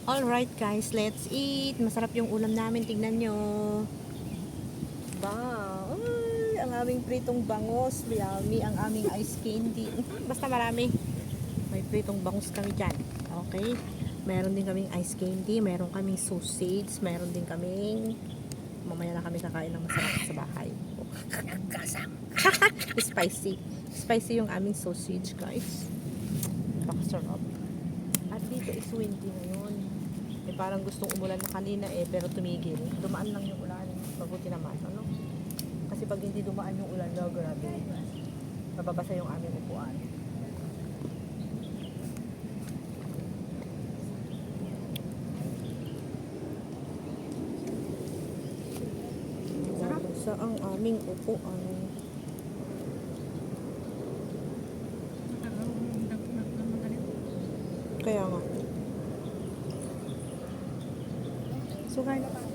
Alright guys, let's eat. Masarap yung ulam namin, tignan nyo. Ba, ay, ang aming pritong bangos, yummy, ang aming ice candy. Basta marami. May pritong bangus kami dyan. Okay? Meron din kaming ice candy, meron kaming sausage, meron din kaming mamaya na kami kakain ng masarap sa bahay. Spicy. Spicy yung aming sausage, guys. Napakasarap. At dito is windy ngayon. Eh, parang gustong umulan na kanina pero tumigil. Dumaan lang yung ulan. Mabuti naman, ano? Kasi pag hindi dumaan yung ulan, no, grabe. Mababasa yung aming upuan. Sa ang aming upuan. Kaya nga. Sukay na tayo.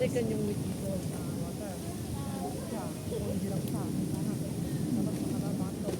Second yung with dito sa water. Siya, kung hindi lang siya. Dapat makakabato.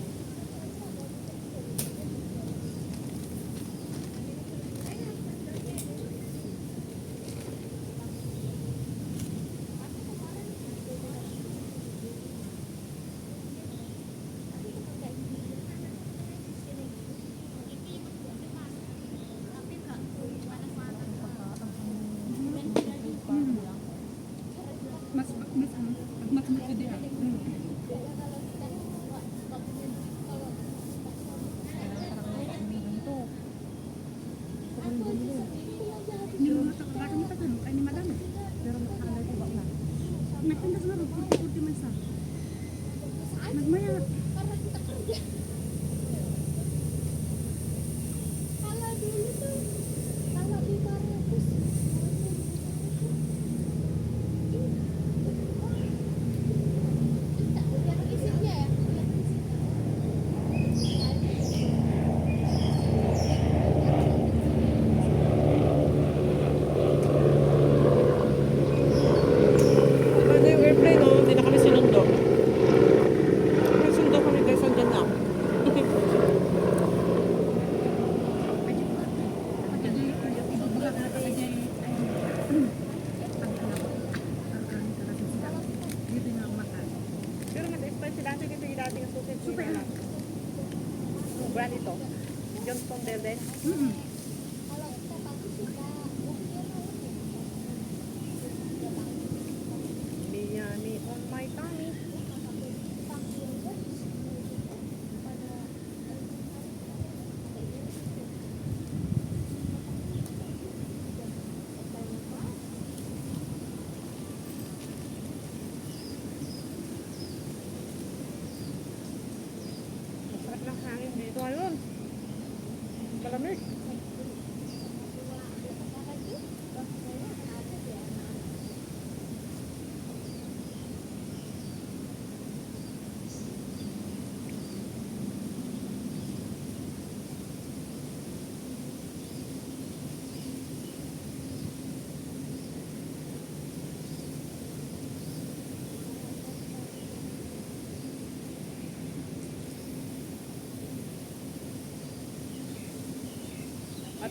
Mas gede. Yung mga takagaran mo tayo, kaya ni madam. Pero makakalay ko ba na? Nagtinda sa laro, kurti-kurti man sa. Nagmaya. Ano yung airplane, no? Hindi na kami sinundo. Sinundo kami guys, andyan na. Pero mas spicy dati kasi yung dating sausage. Super. Brand ito. Johnston Verde.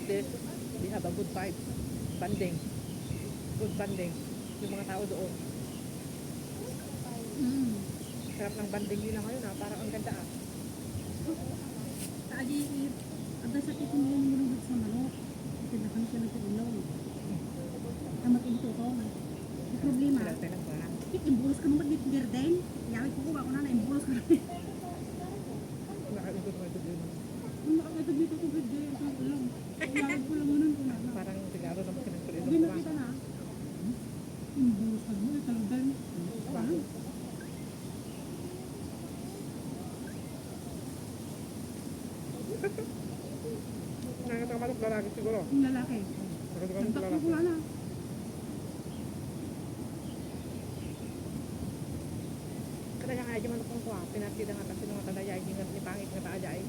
at least, we have a good vibe. Banding. Good banding. Yung mga tao doon. Sarap ng banding nila ngayon ah. Parang ang ganda ah. Tadi, ada sa titin yun yung sa manok. Tindakan siya ng tulong. Tamat ito ko. May problema. Sila ba? Imbulos ka naman dito din. Yawi ko ako na imbulos ka naman. Nakaigot mo ito din. Kung nakakita dito ko din, ito lang. Yawi ko lang nun ko na. Parang sigaro naman kinagpulilo Hindi ko na kita na. Imbulos ka naman, talagang. Nakakamalok lalaki siguro. Yung lalaki. Nakakamalok Nagtakbo lalaki. ko na. Kadaya nga manok kong kuha. Pinatida nga kasi mga kadaya ni pangit nga taajay.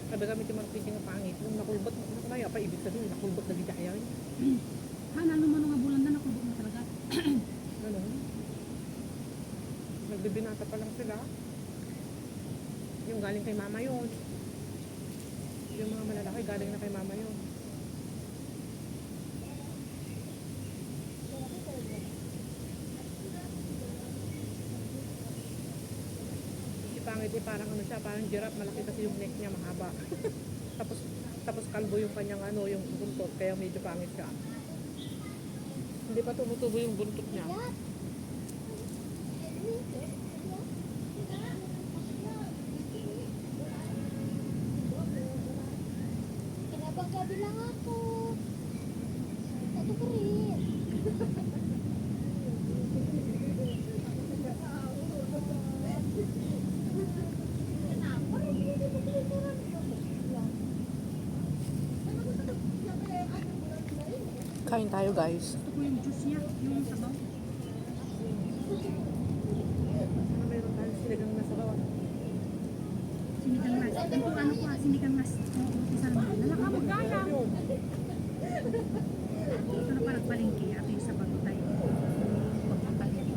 Sabi kami ti manok nga pangit. Nung nakulbot, nakadaya pa ibig sabihin. Nakulbot na gidaya yun. Hana naman nga bulan na nakulbog na talaga. Ano? Nagbibinata pa lang sila. Yung galing kay mama yun. Yung mga malalaki galing na kay mama yun. Si pangit parang ano siya, parang giraffe, malaki kasi yung neck niya, mahaba. tapos kalbo yung kanyang ano, yung buntot, kaya medyo pangit siya. Hindi pa tumutubo yung buntot niya. Kinabanggabi lang ako. Ito ko rin. Kain tayo guys. Gusto ko yung juice niya, yung sabaw. Meron tayo sinigang na sabaw. Sinigang mas. Ito ano ko, sinigang mas. Isang lalakabog kaya. Ito na parang palengke. Ito yung sabaw tayo. Pagpapalengke.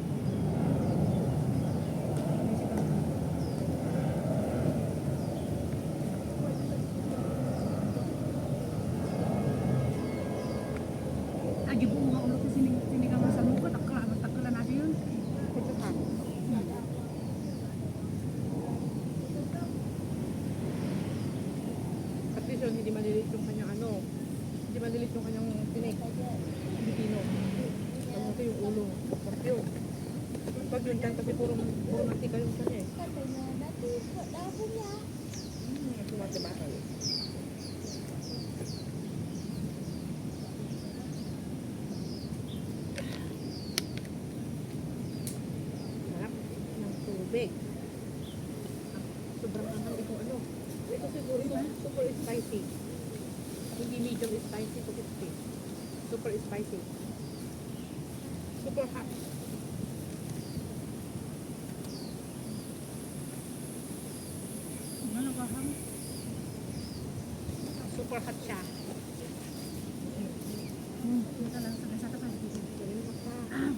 Agi buo nga ulo ko sinigang mas. Ano ko, takla natin yun. At least yun, hindi malilit yung kanyang ano. Hindi malilit yung kanyang tinik. Pilipino. Ano ito yung ulo. Yun. Pag yun dyan kasi puro mantika yung kanya eh. Katay na dati. Labo niya. Tumatimatal. Sarap ng tubig. Sobrang anghang itong ano. Ito siguro super spicy. Hindi medium spicy to 50. Super spicy. Super hot. Ano ka ham? Super hot siya. Ito lang sa kasata ka. Ganun pa pa. Ang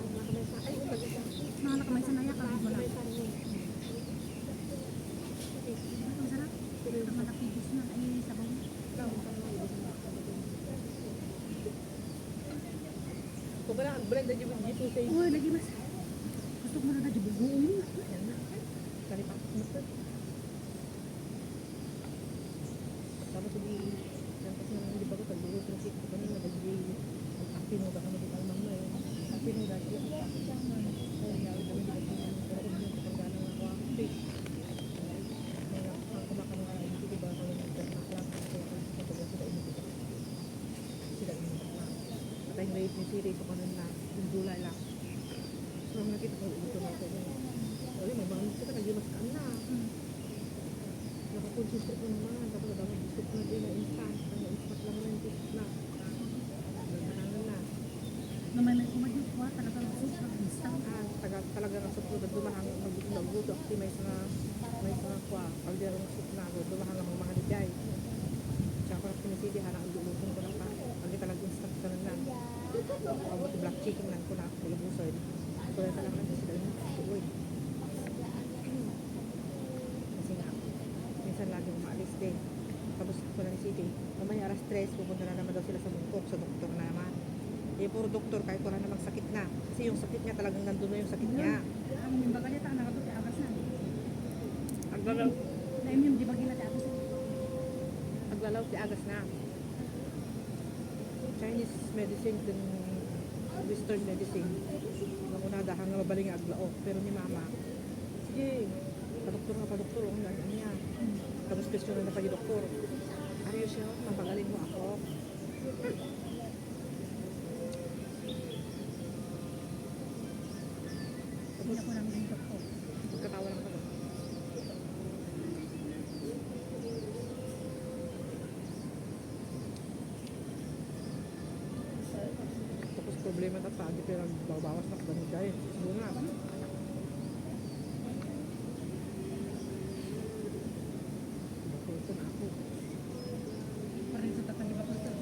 mga kamay sa... Ay, umagay sa... Mga nakamay sa naya ka. Wala. Kamay sa ano. Ang sarap. Ang malapigis na. Ay, sabaw. Kung ba lang, blend na dito sa... Uy, lagi mas. Gusto ko na na dibuguin. Kali pa. Tapos hindi... Tapos na hindi ba ko pag-dugo ng sik ko kanina. Pag-api mo ba kami di kalmang mo eh. Api mo dati. Kaya yawi kami di kalmang mo. Pero kung yung kapagana nga ako ang fish. Kaya ang kumakan nga hindi di ba kami nagdanaklap. Kaya kami kapag sila inipit. Sila inipit na. At ang rate ni Siri ko kanan na. Yung gulay lang. So nakita ko ito na ako. Wala, magbangon kita nag-imas ka na. Nakakonsentrate ko naman. Tapos nadamag gusto ko na din na instant. Ang instant lang na yung tips na. Naghanangan na. Naman may kumagyot ko. Talagang gusto ko. Instant. Talaga nga sup na dumahang magluto. Kasi may mga kwa. Pag di ang sup na dumahang ang mga ligay. Tsaka ko na pinisili. Hanang ululutin ko lang pa. Pag di talaga instant ka lang. Pag black chicken lang ko na. Nagabusoy. Kaya talaga lang sila yung tuloy. Kasi nga, minsan lagi umaalis din. Tapos ko na City. Mamaya alas 3, pupunta na naman daw sila sa Mungkok, sa doktor na naman. Eh, puro doktor, kahit wala namang sakit na. Kasi yung sakit niya talagang nandun na yung sakit niya. Ang mimbaga niya, tak nakatuti agas na. Aglalaw. Naimim, di ba gila ti agas? Aglalaw si Agas na. Chinese medicine din Western medicine. Ang una dahang nga mabaling nga aglao. Pero ni mama, sige, padoktor nga padoktor. Ang ano niya. Tapos question na pa yung doktor. Are you sure? Mapagaling mo ako. Hindi ako namin yung doktor. Magkatawa lang kami. Tapos problema na pa, di pero bawas na kabanod dahil. Bunga. Bakit na ako. Parang sa tatang iba pa sir.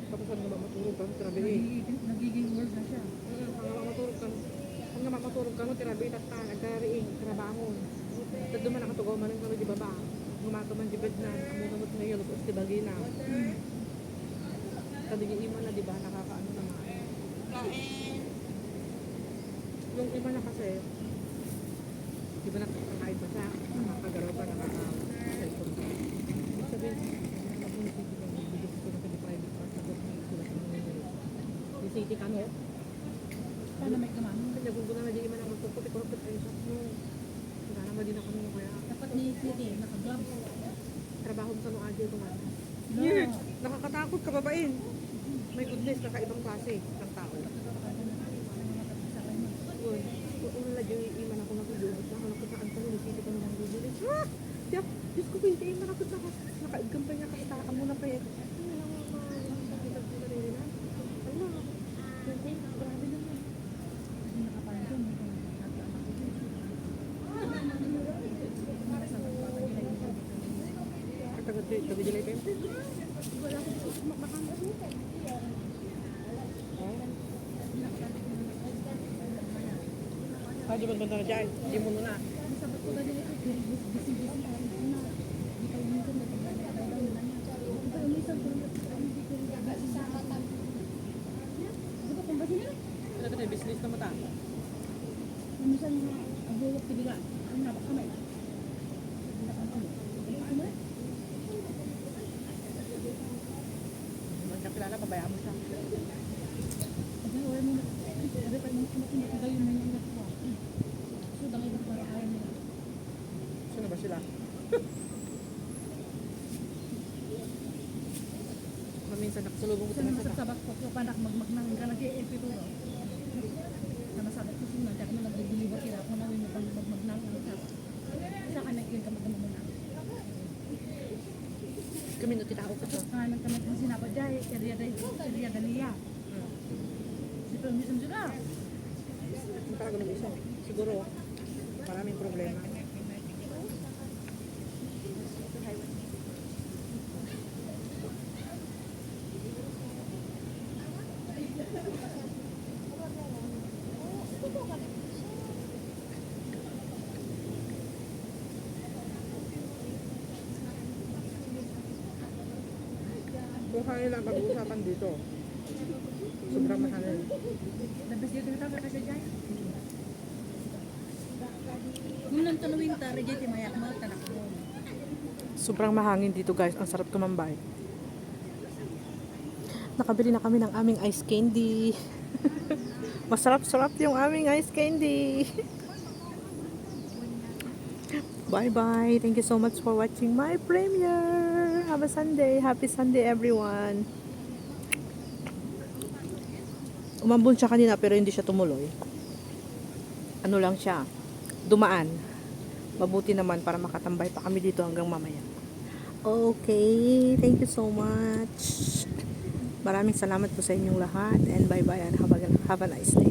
Tapos ang nga matulog ka, tirabi. Nagiging world na siya. Ang nga matulog ka, tirabi, tata, nagkariing, trabangon. Tado man nakatugaw man ang kami di baba. Gumato man di bed na, amunamot na yun, tapos di bagi na. Kadigin mo na di ba, nakakaano naman. Yung iba na kasi, di ba nakakakain pa siya, nakakagaraw pa, nakaka-cellphone pa. Ibig sabihin, mag-unisip ko ng bibigyan ko na sa private part, tapos may sila sa mga nila. Yung city ka no? Paano may kamano? Kanya kung na di man ang magpuputi-kurapit ay shop no. Wala naman din ako nung kaya. Dapat ni City, naka-gloves. Trabaho mo sa nung adyo ko man. No. Nakakatakot ka babain. May goodness, kakaibang klase ng tao. Uy, kung wala dyan yung iman ako nakudubot na, ako nakutaan pa nung city ko naman gugulit. Ah! Diyak, Diyos ko, hindi iman ako sa nakaigam pa niya kakitaan mo na pa yan. Ano lang mga sakit ang sarili na? Ano? Hindi, grabe naman. Hindi nakapansin, hindi ko At taga-dilay pa yun. Wala ko dito makmakang. Ah, di ba banda na dyan? Di mo na. Sabat ko tadi itu bising-bising hari ini. Di kalau mungkin datang banyak ada nanya. Kalau misal turun ke kami bikin agak sama tapi. Juga pembahasannya. Ano ka tayo, business na mata? Misalnya abu waktu bilang, kamu nak kami. Tidak kamu. Kamu? Magkakilala, pabayaan mo siya. Ada orang yang ada kan mungkin ada yang nanya enggak kuat. Sudah nggak berapa ayam ni. Sino ba sila? Minsan nakasulubong ko Saya sa masuk sabat ko ko panak magmagnang ka lagi MP to. Sama sabat ko sino dak na nag-deliver kira ko na mo pag magmagnang ang sabat. Sa kanan ka magdamo mo na. kami no titao ko to. Kanan kami kung sinapa jay, area Dalia. Dito minsan juga. Para ganun isa. Siguro, maraming problema. Buhay nila pag-uusapan dito. Sobrang mahal. Labas dito kita ka sa jay. Kung nang tanawin ta, reject mayak mo tanak mo. Sobrang mahangin dito guys. Ang sarap tumambay. Nakabili na kami ng aming ice candy. Masarap-sarap yung aming ice candy. Bye-bye. Thank you so much for watching my premiere. Have a Sunday. Happy Sunday everyone. Umambon siya kanina pero hindi siya tumuloy. Ano lang siya. Dumaan. Mabuti naman para makatambay pa kami dito hanggang mamaya. Okay. Thank you so much. Maraming salamat po sa inyong lahat and bye-bye and have a nice day.